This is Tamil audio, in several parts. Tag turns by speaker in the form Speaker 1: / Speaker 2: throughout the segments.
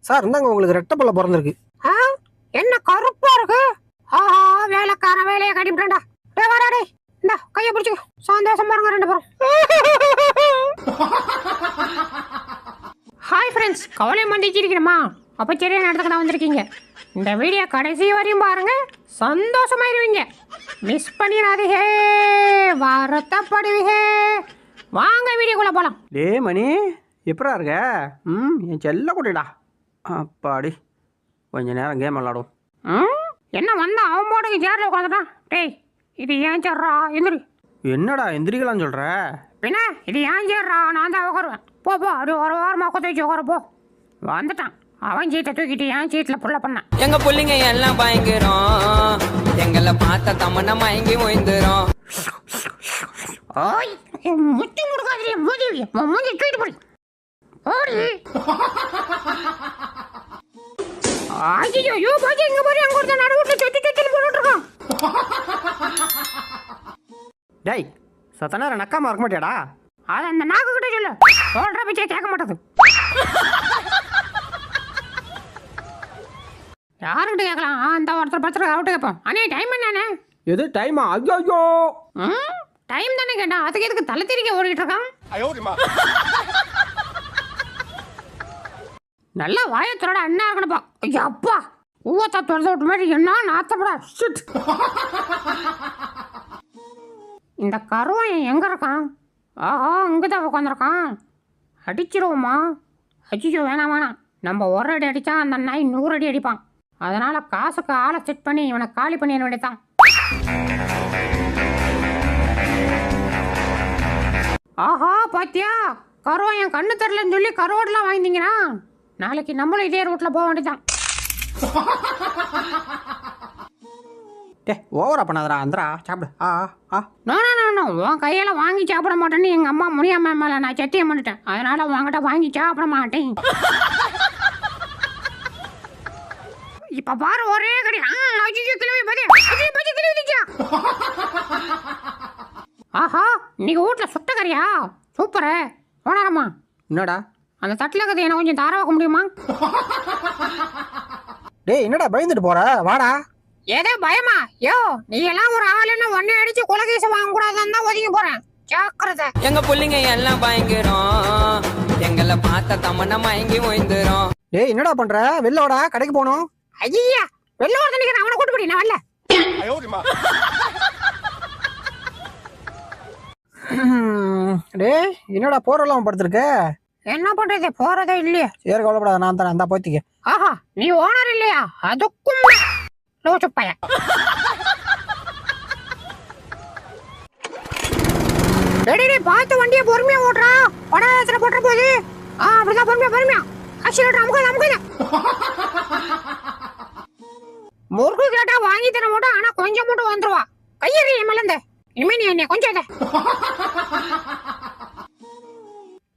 Speaker 1: சார் இந்தாங்க உங்களுக்கு ரெட்டை பல்ல பிறந்திருக்கு.
Speaker 2: என்ன கருப்பா இருக்கு? ஆஹா, வேலைக்கார வேலையை கட்டிவிட்டா. டேய் வாடா டேய், இந்த கையை பிடிச்சுக்க. சந்தோஷமா இருங்க ரெண்டு பேரும். ஹாய் ஃப்ரெண்ட்ஸ், கவலை மந்திச்சிருக்கிறோமா? அப்போ சரியான இடத்துக்கு தான் வந்திருக்கீங்க. இந்த வீடியோ கடைசி வரையும் பாருங்க, சந்தோஷமாயிருவீங்க. மிஸ் பண்ணிடாதீங்க, வருத்தப்படுவீங்க. வாங்க வீடியோக்குள்ள போலாம்.
Speaker 1: டே மணி, எப்படா இருக்க? என் செல்ல குட்டிடா. அப்பாடி, கொஞ்ச நேரம் கேம் விளாடும்.
Speaker 2: என்ன வந்தா அவன் போட்டுக்கு சேர்ல உட்காந்துட்டான். டேய், இது ஏன் சேர்றா? எந்திரி.
Speaker 1: என்னடா எந்திரிக்கலாம்னு சொல்ற?
Speaker 2: பின்ன இது ஏன் சேர்றா? நான் தான் உட்காருவேன். போ போ, அது ஒரு வாரமாக கொத்து வச்சு உட்கார போ. வந்துட்டான் அவன் சீட்டை தூக்கிட்டு என் சீட்டில் புள்ள பண்ணான்.
Speaker 3: எங்க புள்ளிங்க எல்லாம் பயங்கரம், எங்களை பார்த்த தமன்னா மயங்கி ஓய்ந்துரும்.
Speaker 2: ஓய், முட்டி முடுக்காதே, மூஞ்சி மூஞ்சி தூக்கிட்டு போடி ஓடி. ஐயோ பாஜி, இங்க பாரு, அங்க ஒருத்தன் நடுவுல சொத்து சொத்துன்னு போட்டுட்டு இருக்கான்.
Speaker 1: டேய், சத்த நேரம் நக்காம இருக்க மாட்டியாடா?
Speaker 2: அது அந்த நாக்கு கிட்ட சொல்லு, சொல்ற பிச்சை கேட்க மாட்டேது. யாருக்கிட்ட கேட்கலாம்? அந்த ஒருத்தர் பத்திரம் அவர்கிட்ட கேட்போம். அண்ணே டைம் என்னண்ணே?
Speaker 1: எது டைமா? ஐயோ,
Speaker 2: டைம் தானே கேட்டான், அதுக்கு எதுக்கு தலை திரிக்க ஓடிட்டு இருக்கான்? நல்லா வாயத்தோட அண்ணா இருக்கணுப்பா. ஐயா அப்பா, ஊவத்தா திறந்து விட்ட மாதிரி என்ன நாத்தப்படா. இந்த கருவன் எங்க இருக்கான்? ஆஹா, இங்கதான் உட்காந்துருக்கான். அடிச்சிருவோமா? அடிச்சோ, வேணாம் வேணாம். நம்ம ஒரு அடி அடித்தா அந்த நாய் 100 அடி அடிப்பான். அதனால காசுக்கு ஆளை செட் பண்ணி இவனை காலி பண்ணிட வேண்டியதான். ஆஹா, பாத்தியா, கருவன் என் கண்ணு தெரியலன்னு சொல்லி கருவாடெல்லாம் வாங்கிட்டீங்கன்னா நாளைக்கு நம்மளும் இதே ரூட்ல போக வேண்டியதான்.
Speaker 1: டே ஓவரா பண்ணாதடா, அந்தரா சாப்பிடு.
Speaker 2: நோ நோ நோ நோ, உன் கையால வாங்கி சாப்பிட மாட்டேன்னு எங்க அம்மா முனியம்மா மேல நான் சத்தியம் பண்ணிட்டேன். அதனால உங்ககிட்ட வாங்கி சாப்பிட மாட்டேன். இப்ப பாரு, ஒரே கடி. ஆஹா, இன்னைக்கு வீட்டுல சுட்ட கறியா? சூப்பரு. போனாரம்மா,
Speaker 1: என்னடா
Speaker 2: அந்த தட்டுல கதை என்ன கொஞ்சம் தார வைக்க முடியுமா?
Speaker 1: டேய், என்னடா பயந்துட்டு போற? வாடா.
Speaker 2: ஏதோ பயமா? யோ, நீ எல்லாம் ஒரு ஆளுன்னு ஒன்னே அடிச்சு குலகேசம் வாங்க கூடாதுன்னு தான் ஒதுங்கி போறேன். ஜாக்கிரதை.
Speaker 3: எங்க புள்ளிங்க எல்லாம் பயங்கரம், எங்களை பார்த்த தமன்னா மயங்கி ஓய்ந்துரும்.
Speaker 1: டேய், என்னடா பண்ற? வெளில வாடா, கடைக்கு போகணும்.
Speaker 2: ஐயா, வெளில ஒருத்தன் நிக்கிறேன், அவனை கூட்டு போடி. நான் வரல.
Speaker 1: டேய், என்னடா போறலாம் படுத்திருக்க?
Speaker 2: என்ன பண்றது, போறதே இல்லையா?
Speaker 1: சரி, கவலைப்படாத, நான் தரேன். அந்த போத்திக்க.
Speaker 2: ஆஹா, நீ ஓனர் இல்லையா? அதுக்கும் லோச்சு பையன். டேய், பார்த்து வண்டியை பொறுமையா ஓட்டுறா. படாயத்துல போட்டுற போது. அப்படிதான் பொறுமையா பொறுமையா. ஆக்சிடென்ட் அமுக்காத அமுக்காத. முறுக்கு கேட்டா வாங்கி தர மாட்டோம், ஆனா கொஞ்சம் மட்டும் வந்துருவா. கையறி மலர்ந்த இனிமே நீ என்ன கொஞ்சம்.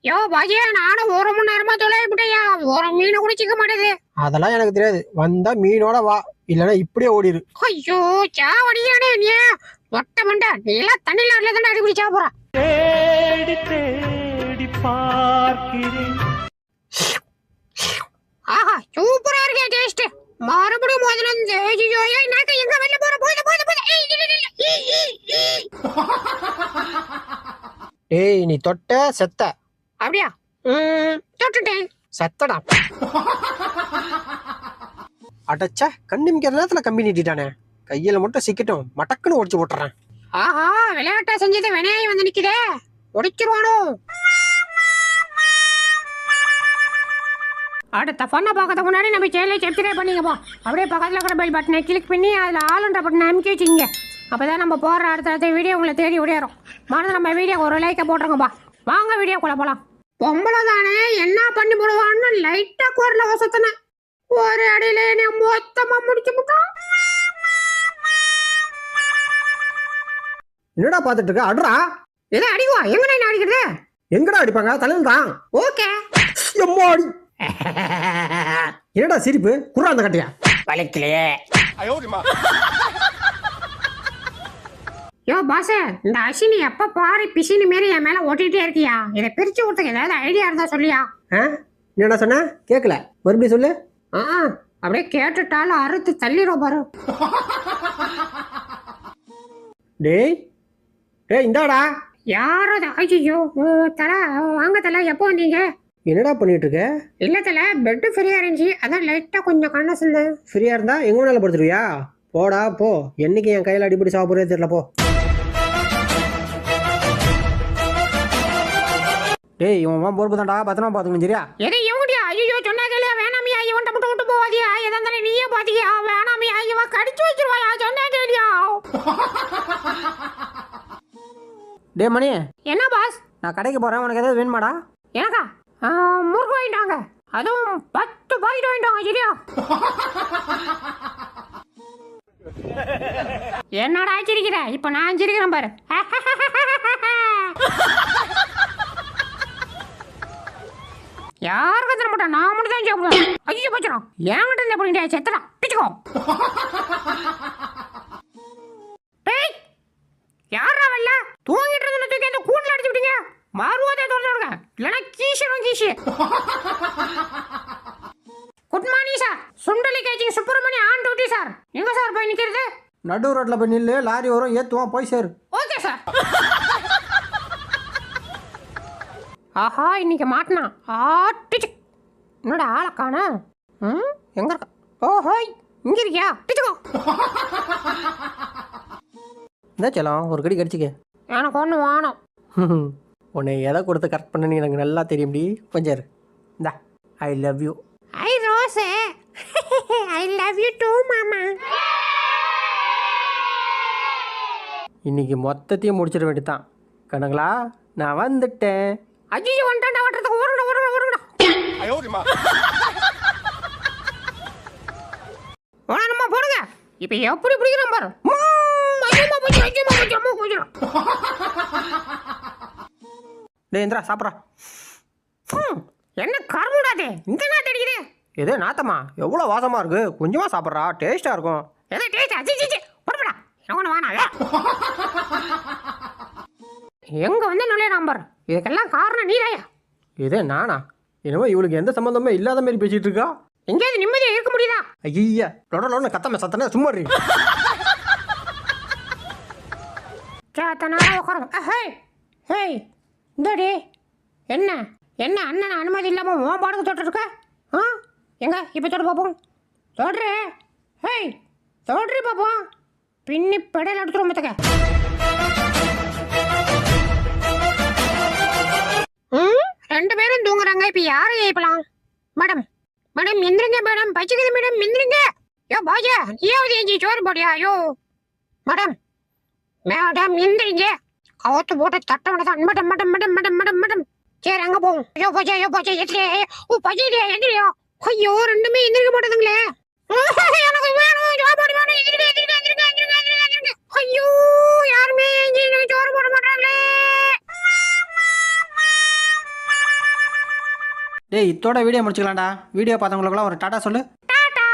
Speaker 2: யோ பாஜியா, நானும் 1 மணி நேரமா தொலைவிட்டேயா. ஒரு மீனை கூட சிக்க மாட்டேது.
Speaker 1: அதெல்லாம் எனக்கு தெரியாது. வந்தா மீனோட வா, இல்லன்னா இப்படியே ஓடிரு.
Speaker 2: ஐயோ, சாவடியானே நீ. ஒட்ட மண்டா, நீ எல்லாம் தண்ணில வரல தானே அடிப்படி சாப்பிடுற.
Speaker 4: தேடி தேடி பார்க்கிறேன்.
Speaker 2: ஆஹா, சூப்பரா இருக்கே டேஸ்ட். மறுபடியும் முதல்ல இருந்து. ஐயோ, நாக்க எங்க வெளில போற? போது போது போது.
Speaker 1: டேய், நீ தொட்ட செத்த.
Speaker 2: அப்படியா? தொட்டுட்டேன்.
Speaker 1: செத்தடா. அடச்சா, கண்ணிமிக்கிற நேரத்துல கம்பி நீட்டிட்டானே. கையில மட்டும் சிக்கட்டும், மடக்குன்னு ஒடிச்சு போட்டுறேன்.
Speaker 2: ஆஹா, விளையாட்டா செஞ்சது வினையாய் வந்து நிக்குதே. ஒடிச்சிருவானோ? அடுத்த பண்ண பார்க்கறதுக்கு முன்னாடி நம்ம சேனலை சப்ஸ்கிரைப் பண்ணிக்கப்போ. அப்படியே பக்கத்தில் இருக்கிற பெல் பட்டனை கிளிக் பண்ணி அதில் ஆளுன்ற பட்டனை அமைக்க வச்சுங்க. அப்போதான் நம்ம போடுற அடுத்த வீடியோ உங்களை தேடி ஓடியாரும். மறந்து நம்ம வீடியோ ஒரு லைக்கை போட்டுருங்கப்பா. வாங்க வீடியோக்குள்ள போகலாம். பொம்பளை தானே, என்ன பண்ணி போடுவான்னு லைட்டாக குரல வசத்தினேன். ஒரு அடியில என்ன மொத்தமாக முடிச்சு விட்டான்.
Speaker 1: என்னடா பாத்துட்டு இருக்க? அடுறா.
Speaker 2: எதை அடிக்குவா? எங்கடா என்ன அடிக்கிறது?
Speaker 1: எங்கடா அடிப்பாங்க? தலையில் தான்.
Speaker 2: ஓகே.
Speaker 1: எம்மாடி. என்னடா சிரிப்பு? குர்ரா அந்த கட்டையா?
Speaker 2: வலிக்கலையே. யோ பாச, இந்த அசினி எப்ப பாரு பிசினி மாரி என் மேல ஓட்டிட்டே இருக்கியா? இதை பிரிச்சு விட்டுக்கு ஏதாவது ஐடியா இருந்தா சொல்லியா?
Speaker 1: என்னடா சொன்ன கேட்கல மறுபடியும் சொல்லு.
Speaker 2: ஆ அப்படியே கேட்டுட்டாலும் அறுத்து தள்ளிடும் பாரு.
Speaker 1: டேய் டேய் இந்தாடா.
Speaker 2: யாரோ ஐயோ தலை வாங்க தலை, எப்போ வந்தீங்க?
Speaker 1: என்னடா பண்ணிட்டு இருக்க?
Speaker 2: இல்லை தலை, பெட்டு ஃப்ரீயாக இருந்துச்சு, அதான் லைட்டாக கொஞ்சம் கண்ணை சொன்னேன்.
Speaker 1: ஃப்ரீயா இருந்தா எங்க வேணாலும் படுத்துருவியா? போடா போ. என்னைக்கு என் கையில் அடிப்படி சாப்பிட்றதே தெரியல போ. டேய் இவன் பொறுப்பு தான்டா, பத்திரமா பார்த்துக்கணும் சரியா?
Speaker 2: எது இவங்கடியா? ஐயோ சொன்னாங்க இல்லையா வேணாமியா, இவன்ட்ட மட்டும் விட்டு போவாதியா, எதா இருந்தாலும் நீயே பாத்தியா, வேணாமியா, இவன் கடிச்சு வச்சிருவாயா, சொன்னாங்க இல்லையா?
Speaker 1: டே மணி,
Speaker 2: என்ன பாஸ்?
Speaker 1: நான் கடைக்கு போறேன், உனக்கு ஏதாவது வேணுமாடா?
Speaker 2: எனக்கா முறுக்கு வாங்கிட்டாங்க, அதுவும் 10 பாக்கெட் வாங்கிட்டாங்க சரியா? என்னடா சிரிக்கிற? இப்ப நான் சிரிக்கிறேன் பாரு. யாருக்கும் தர மாட்டேன், நான் மட்டும் தான் சாப்பிடுவேன். ஐயோ போச்சிடும், என்கிட்ட இருந்த பண்ணிட்டே செத்துடா, பிச்சுக்கோ. டேய் யாரா வரல? தூங்கிட்டு இருந்த தூக்கி அந்த கூண்டில் அடிச்சு விட்டீங்க. மறுவாதே திறந்து விடுங்க, இல்லைன்னா கீஷனும் கீஷு. குட் மார்னிங் சார், சுண்டலி கேச்சிங் சுப்பிரமணிய ஆன் டியூட்டி சார். எங்க சார் போய் நிக்கிறது?
Speaker 1: நடு ரோட்ல போய் நில்லு, லாரி வரும் ஏத்துவான், போய் சேரு.
Speaker 2: Okay sir. ஆஹா இன்னைக்கு மாட்டினா ஆட்டிச்சு. என்னடா ஆளை காணா? எங்க இருக்க? ஓஹோய் இங்க இருக்கியா? டிச்சுக்கோ.
Speaker 1: என்ன செல்லம் ஒரு கடி கடிச்சிக்க.
Speaker 2: எனக்கு ஒன்று வேணும்.
Speaker 1: உன்னை எதை கொடுத்து கரெக்ட் பண்ணு எனக்கு நல்லா தெரியும்டி. கொஞ்சம் இரு. இந்தா ஐ லவ் யூ.
Speaker 2: ஐ ரோஸே ஐ லவ் யூ டூ மாமா.
Speaker 1: இன்னைக்கு மொத்தத்தையும் முடிச்சிட வேண்டியதான். கணங்களா நான் வந்துட்டேன்.
Speaker 2: ஐயோ வந்துட்டா ஓட்டுறதுக்கு ஓடுங்கடா ஓடுங்கடா ஓடுங்கடா. ஓடணுமா போடுங்க. இப்போ எப்படி பிடிக்கிறோம் பாரு.
Speaker 1: டேய் இந்திரா சாப்பிட்றா.
Speaker 2: என்ன கருமுடாதே இந்த நாட்டு அடிக்குது.
Speaker 1: எது நாத்தம்மா எவ்வளோ வாசமாக இருக்கு, கொஞ்சமாக சாப்பிட்றா, டேஸ்ட்டாக இருக்கும்.
Speaker 2: எதை டேஸ்ட் அஜி போடுடா, எனக்கு ஒன்று வேணாம். எங்க வந்து நல்ல நம்பர், இதுக்கெல்லாம் காரணம் நீதாயா?
Speaker 1: இதே நானா? என்னமோ இவளுக்கு எந்த சம்மந்தமே இல்லாத மாதிரி பேசிட்டு இருக்கா.
Speaker 2: எங்கேயாவது நிம்மதியாக இருக்க முடியுதா?
Speaker 1: ஐயா லொட கத்தமே சத்தனே சும்மா இரு.
Speaker 2: சேத்தனா உட்காரும். ஹேய் ஹேய் இந்தடி என்ன என்ன அண்ணன் அனுமதி இல்லாமல் உன் பாடுக்கு தொட்டுருக்க? ஆ எங்க இப்போ தொட்டு பார்ப்போம். தொடுறே. ஹேய் தொடுறி பார்ப்போம். பின்னி பெடையில் எடுத்துரும் மத்தக்க. ரெண்டு பேரும் தூங்குறாங்க, இப்போ யாரை எழுப்பலாம்? மேடம் மேடம் எந்திரிங்க மேடம், பச்சிக்குது மேடம் எந்திரிங்க. யோ பாஜா நீயாவது எஞ்சி சோறு போடியா? யோ மேடம் மேடம் எந்திரிங்க. கவுத்து போட்டு தட்ட வேண்டாம். Madam madam madam madam madam madam சரி அங்கே போவோம். யோ பாஜா எந்திரியா. ஓ பச்சியா எந்திரியா. ஐயோ ரெண்டுமே எந்திரிக்க மாட்டேதுங்களே. எனக்கு வேணும் சோறு வேணும். எந்திரிக்க. ஐயோ யாருமே சோறு போட மாட்டாங்களே.
Speaker 1: டேய் இத்தோட வீடியோ முடிச்சுக்கலாம்டா. வீடியோ பார்த்தவங்களுக்குலாம் ஒரு டாடா சொல்லு.
Speaker 2: டாடா.